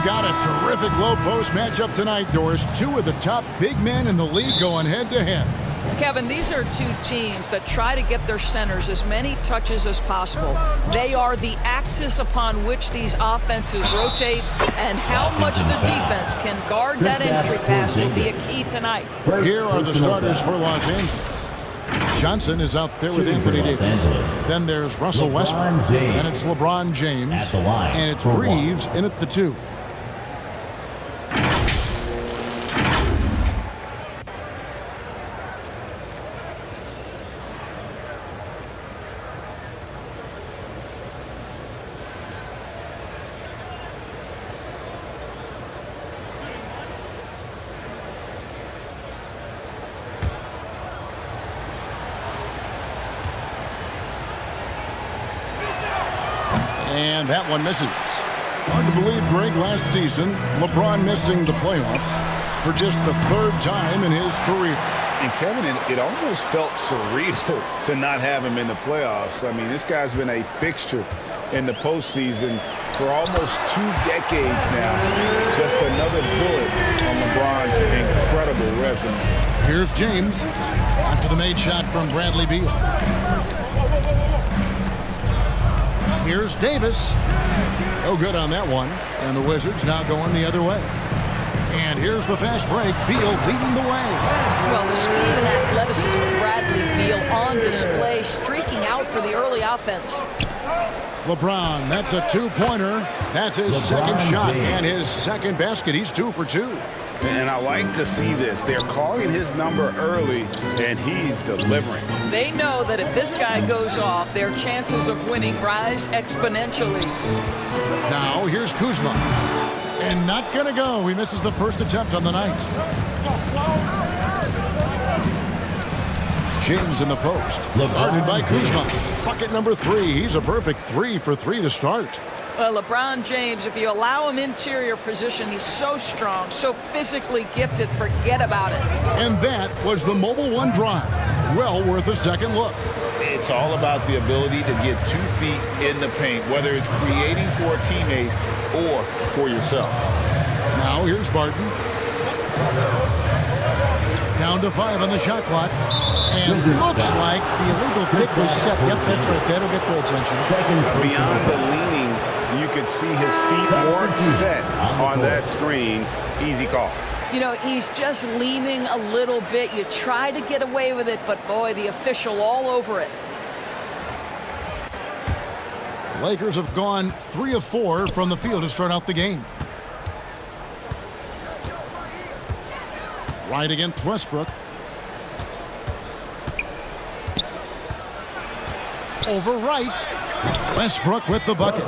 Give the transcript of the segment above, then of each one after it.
got a terrific low post matchup tonight, Doris. Two of the top big men in the league going head-to-head. Kevin, these are two teams that try to get their centers as many touches as possible. They are the axis upon which these offenses rotate, and how much the defense can guard that entry pass will be a key tonight. Here are the starters for Los Angeles. Johnson is out there with Anthony Davis. Then there's Russell Westbrook. Then it's LeBron James. And it's Reeves in at the 2. And that one misses. Hard to believe, Greg, last season, LeBron missing the playoffs for just the 3rd time in his career. And Kevin, it almost felt surreal to not have him in the playoffs. I mean, this guy's been a fixture in the postseason for almost 2 decades now. Just another bullet on LeBron's incredible resume. Here's James after the made shot from Bradley Beal. Here's Davis. No good on that one. And the Wizards now going the other way. And here's the fast break. Beal leading the way. Well, the speed and athleticism of Bradley Beal on display, streaking out for the early offense. LeBron, that's a 2-pointer. That's his second shot and his second basket. He's 2 for 2. And I like to see this. They're calling his number early, and he's delivering. They know that if this guy goes off, their chances of winning rise exponentially. Now here's Kuzma. And not going to go. He misses the first attempt on the night. James in the post. Guarded by Kuzma. Bucket number 3. He's a perfect 3 for 3 to start. Well, LeBron James, if you allow him interior position, he's so strong, so physically gifted, forget about it. And that was the Mobile One drive. Well worth a second look. It's all about the ability to get 2 feet in the paint, whether it's creating for a teammate or for yourself. Now here's Barton. Down to 5 on the shot clock. And looks like the illegal pick was set. Yep, that's right. That'll get their attention. Beyond the leaning, you could see his feet weren't set on that screen. Easy call. You know, he's just leaning a little bit. You try to get away with it, but boy, the official all over it. The Lakers have gone 3 of 4 from the field to start out the game. Right against Westbrook. Over right. Westbrook with the bucket.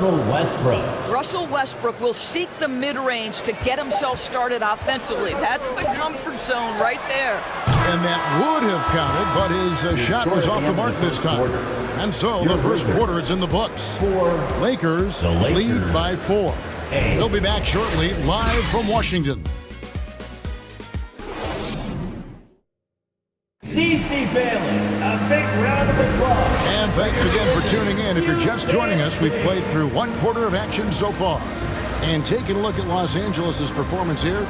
Russell Westbrook will seek the mid-range to get himself started offensively. That's the comfort zone right there. And that would have counted, but his shot was off the mark this time. And so the first quarter is in the books. Lakers lead by 4. We'll be back shortly, live from Washington. DC family, a big round of applause. And thanks again for tuning in. If you're just joining us, we've played through 1 quarter of action so far. And taking a look at Los Angeles' performance here,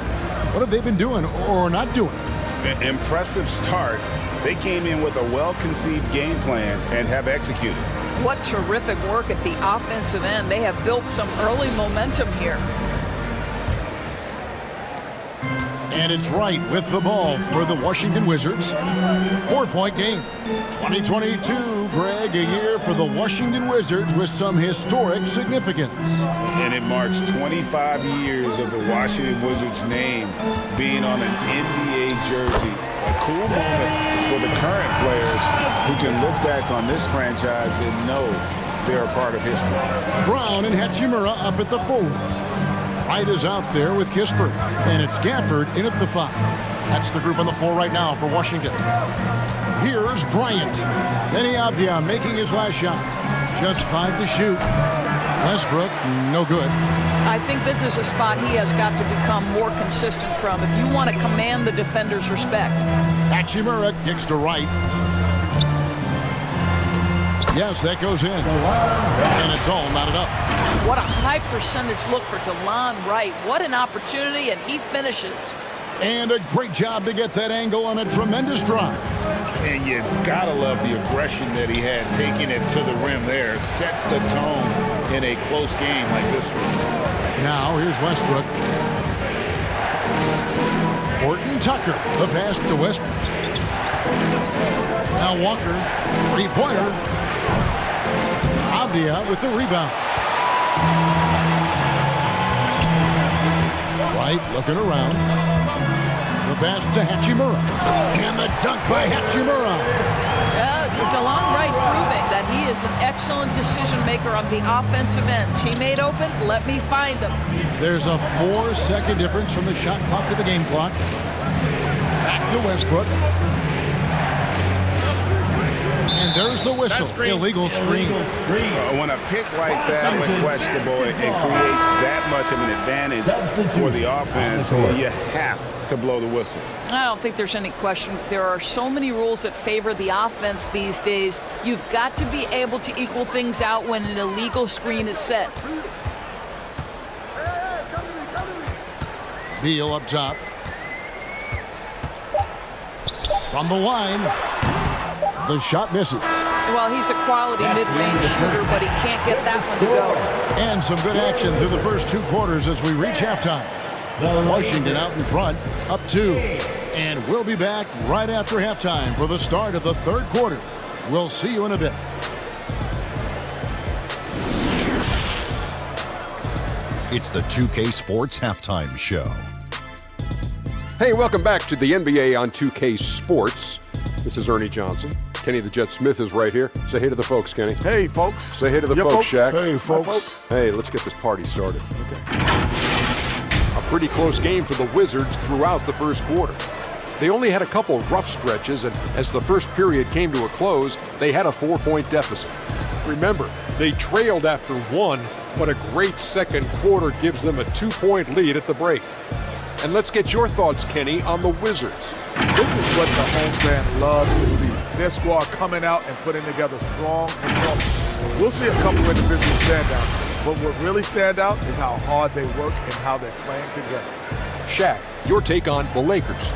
what have they been doing or not doing? An impressive start. They came in with a well-conceived game plan and have executed. What terrific work at the offensive end. They have built some early momentum here. And it's right with the ball for the Washington Wizards. 4-point game. 2022, Greg, a year for the Washington Wizards with some historic significance. And it marks 25 years of the Washington Wizards name being on an NBA jersey. A cool moment for the current players who can look back on this franchise and know they're a part of history. Brown and Hachimura up at the forward. Wright is out there with Kispert, and it's Gafford in at the 5. That's the group on the floor right now for Washington. Here's Bryant. Benny Avdia making his last shot. Just 5 to shoot. Westbrook, no good. I think this is a spot he has got to become more consistent from if you want to command the defender's respect. Hachimura kicks to Wright. Yes, that goes in. And it's all knotted up. What a high percentage look for DeLon Wright. What an opportunity, and he finishes. And a great job to get that angle on a tremendous drive. And you gotta love the aggression that he had, taking it to the rim there. Sets the tone in a close game like this one. Now here's Westbrook. Horton Tucker, the pass to Westbrook. Now Walker, three-pointer. Avdia with the rebound. Wright looking around. The pass to Hachimura. And the dunk by Hachimura. DeLon Wright proving that he is an excellent decision maker on the offensive end. Teammate open, let me find him. There's a 4-second difference from the shot clock to the game clock. Back to Westbrook. And there's the whistle. Illegal screen. When a pick like that is questionable, it creates that much of an advantage for the offense. You have to blow the whistle. I don't think there's any question. There are so many rules that favor the offense these days. You've got to be able to equal things out when an illegal screen is set. Beal up top. From the line. The shot misses. Well, he's a quality mid-range shooter, but he can't get that one to go. And some good action through the first 2 quarters as we reach halftime. Washington out in front, up 2. And we'll be back right after halftime for the start of the 3rd quarter. We'll see you in a bit. It's the 2K Sports Halftime Show. Hey, welcome back to the NBA on 2K Sports. This is Ernie Johnson. Kenny the Jet Smith is right here. Say hey to the folks, Kenny. Hey, folks. Say hey to the folks, Shaq. Hey, folks. Hey, let's get this party started. Okay. A pretty close game for the Wizards throughout the first quarter. They only had a couple rough stretches, and as the first period came to a close, they had a 4-point deficit. Remember, they trailed after 1, but a great second quarter gives them a 2-point lead at the break. And let's get your thoughts, Kenny, on the Wizards. This is what the home fan loves to see. Their squad coming out and putting together strong performances. We'll see a couple individual standouts, but what really stand out is how hard they work and how they're playing together. Shaq, your take on the Lakers.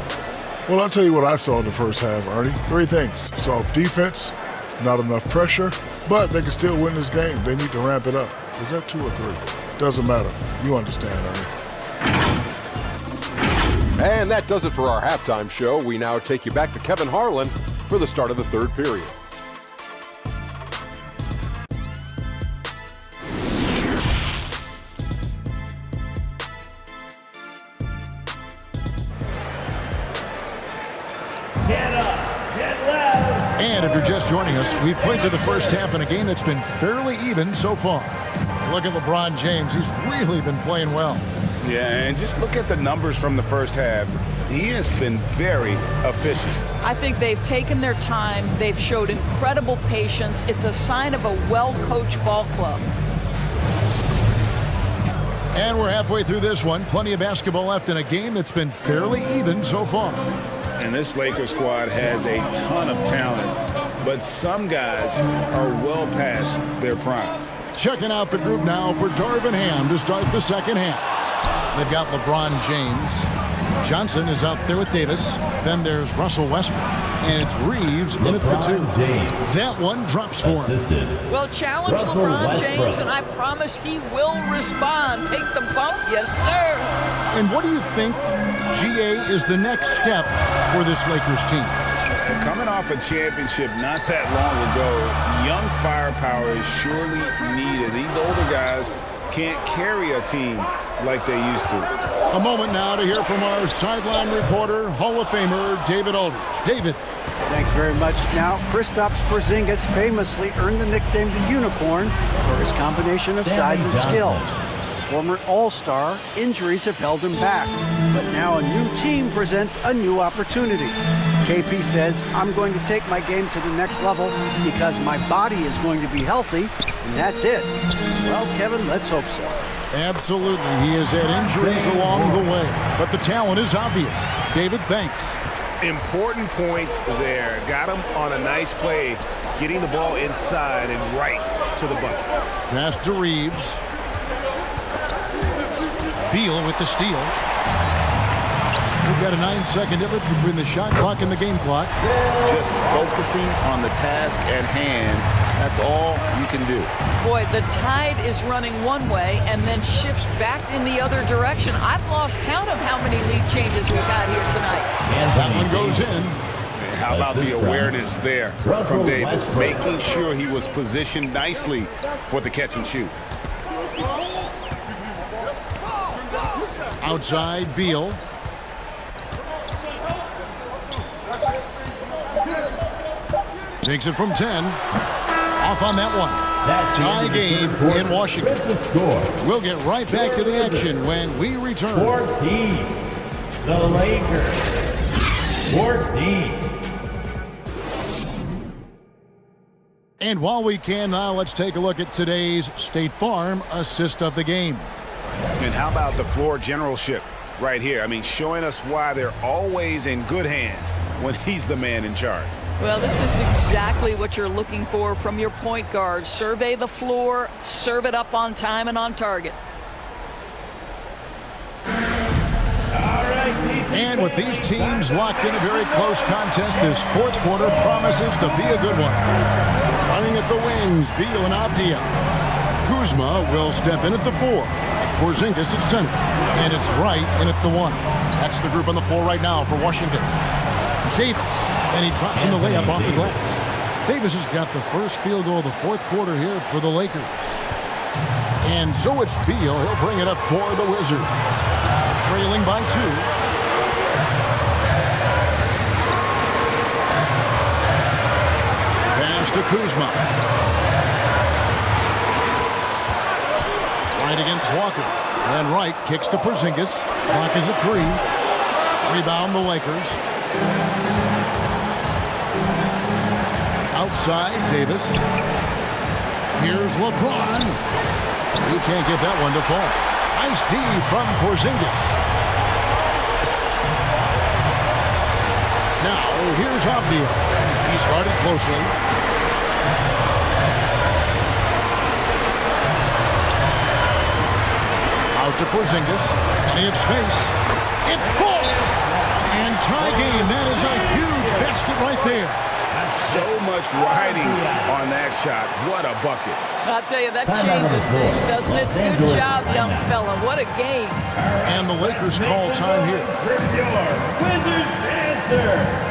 Well, I'll tell you what I saw in the first half, Ernie. 3 things. Soft defense, not enough pressure, but they can still win this game. They need to ramp it up. Is that 2 or 3? Doesn't matter. You understand, Ernie. And that does it for our halftime show. We now take you back to Kevin Harlan for the start of the 3rd period. Get up, get loud. And if you're just joining us, we've played through the first half in a game that's been fairly even so far. Look at LeBron James. He's really been playing well. Yeah, and just look at the numbers from the first half. He has been very efficient. I think they've taken their time. They've showed incredible patience. It's a sign of a well-coached ball club. And we're halfway through this one. Plenty of basketball left in a game that's been fairly even so far. And this Lakers squad has a ton of talent, but some guys are well past their prime. Checking out the group now for Darvin Ham to start the second half. They've got LeBron James. Johnson is out there with Davis. Then there's Russell Westbrook. And it's Reeves in at the 2. That one drops for him. Well, challenge LeBron James, and I promise he will respond. Take the bump, yes, sir. And what do you think, GA, is the next step for this Lakers team? Coming off a championship not that long ago, young firepower is surely needed. These older guys can't carry a team like they used to. A moment now to hear from our sideline reporter, Hall of Famer David Aldridge. David. Thanks very much. Now, Kristaps Porzingis famously earned the nickname the Unicorn for his combination of size and skill. Former All-Star, injuries have held him back, but now a new team presents a new opportunity. KP says, I'm going to take my game to the next level because my body is going to be healthy, and that's it. Well, Kevin, let's hope so. Absolutely. He has had injuries along the way, but the talent is obvious. David, thanks. Important points there. Got him on a nice play, getting the ball inside and right to the bucket. Pass to Reeves. Beal with the steal. We've got a 9-second difference between the shot clock and the game clock. Just focusing on the task at hand. That's all you can do. Boy, the tide is running one way and then shifts back in the other direction. I've lost count of how many lead changes we've had here tonight. That one goes in. How about the awareness there from Davis, making sure he was positioned nicely for the catch and shoot. Outside, Beal. Takes it from 10. Off on that one. Tie game in Washington. We'll get right back to the action when we return. 14. The Lakers. 14. And while we can now, let's take a look at today's State Farm assist of the game. And how about the floor generalship right here? I mean, showing us why they're always in good hands when he's the man in charge. Well, this is exactly what you're looking for from your point guard. Survey the floor, serve it up on time and on target. And with these teams locked in a very close contest, this fourth quarter promises to be a good one. Running at the wings, Beal and Avdia. Kuzma will step in at the 4. Porzingis at center. And it's Wright in at the 1. That's the group on the floor right now for Washington. Davis, and he drops in the layup off the glass. Davis has got the first field goal of the fourth quarter here for the Lakers. And so it's Beal. He'll bring it up for the Wizards. Trailing by 2. Pass to Kuzma. Right against Walker. And Wright kicks to Porzingis. Clock is at 3. Rebound the Lakers. Outside, Davis. Here's LeBron. He can't get that one to fall. Nice D from Porzingis. Now, here's Avdia. He's guarded closely. Out to Porzingis. And he has space. It falls! And tie game. That is a huge basket right there. So much riding on that shot. What a bucket. I'll tell you, that changes things, doesn't it? Good job, young fella. What a game. And the Lakers call time here. Wizards answer.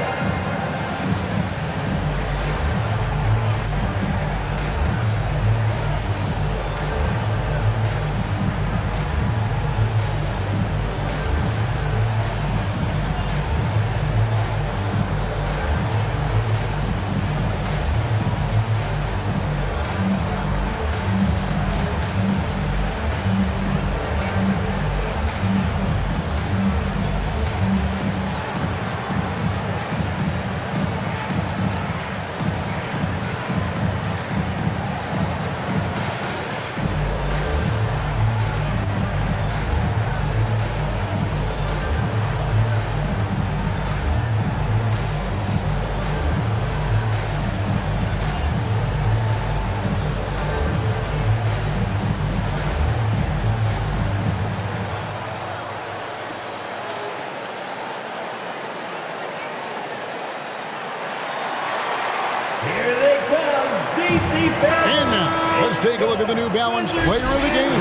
And now, let's take a look at the New Balance player of the game,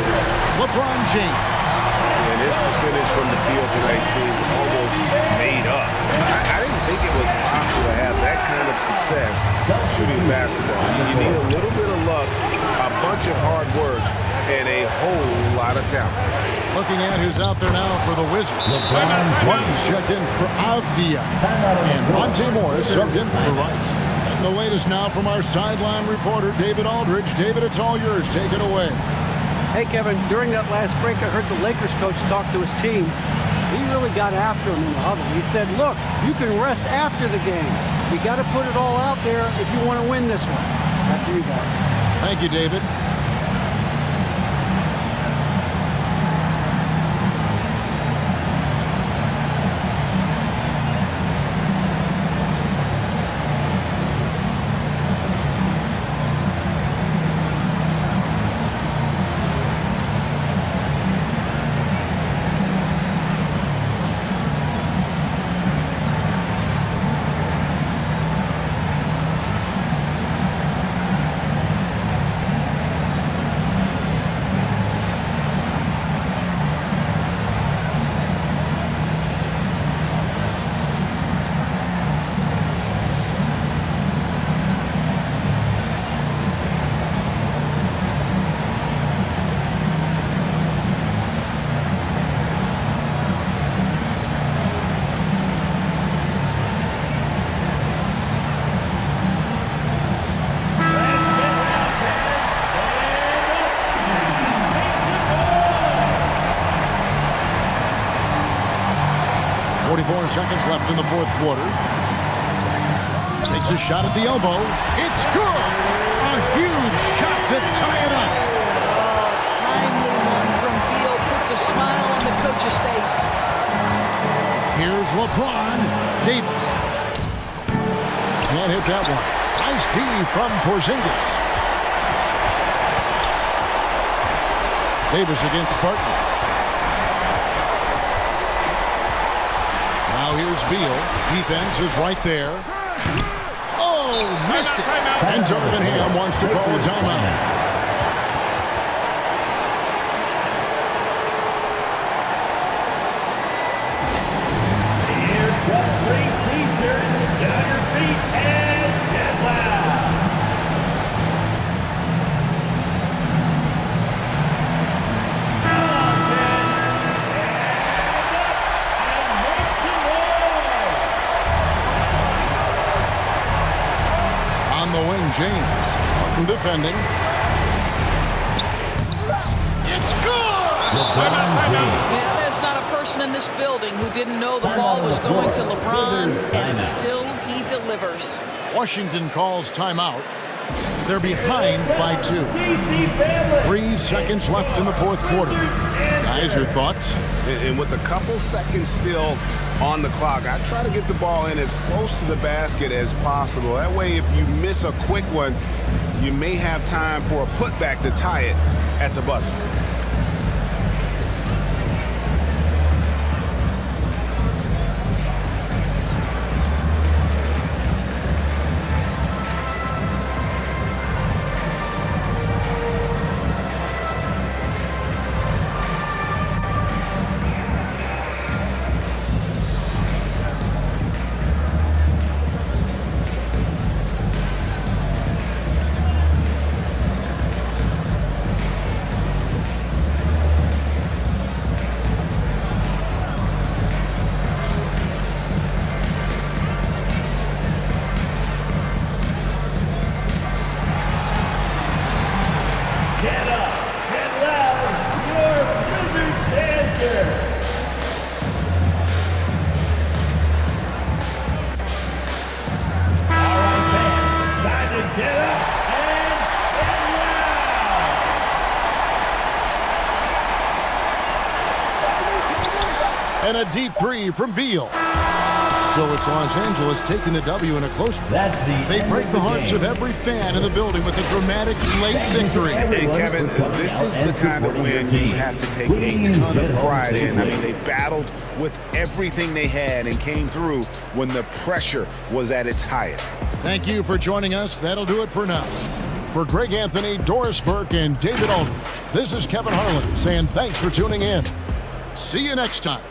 LeBron James. And his percentage from the field tonight seemed almost made up. I didn't think it was possible to have that kind of success shooting basketball. You need a little bit of luck, a bunch of hard work, and a whole lot of talent. Looking at who's out there now for the Wizards. Martin's checked in for Avdia. And Monte Morris subbed in for Wright. And the latest now from our sideline reporter, David Aldridge. David, it's all yours. Take it away. Hey, Kevin, during that last break, I heard the Lakers coach talk to his team. He really got after him in the huddle. He said, look, you can rest after the game. You got to put it all out there if you want to win this one. Back to you guys. Thank you, David. 44 seconds left in the fourth quarter. Takes a shot at the elbow. It's good! A huge shot to tie it up. Oh, timely one from Beal. Puts a smile on the coach's face. Here's LeBron Davis. Can't hit that one. Nice D from Porzingis. Davis against Barton. Now here's Beal. Defense is right there. Oh, missed it. And Darvin Ham wants to call a timeout. James, Martin defending. It's good! Yeah, there's not a person in this building who didn't know the ball was going to LeBron, and still he delivers. Washington calls timeout. They're behind by 2. 3 seconds left in the fourth quarter. Guys, your thoughts? And with a couple seconds still on the clock, I try to get the ball in as close to the basket as possible. That way, if you miss a quick one, you may have time for a putback to tie it at the buzzer. And a deep 3 from Beal. So it's Los Angeles taking the W in a close one. They break the hearts of every fan in the building with a dramatic late victory. Hey, Kevin, this is the kind of win you have to take a ton of pride in. I mean, they battled with everything they had and came through when the pressure was at its highest. Thank you for joining us. That'll do it for now. For Greg Anthony, Doris Burke, and David Aldridge, this is Kevin Harlan saying thanks for tuning in. See you next time.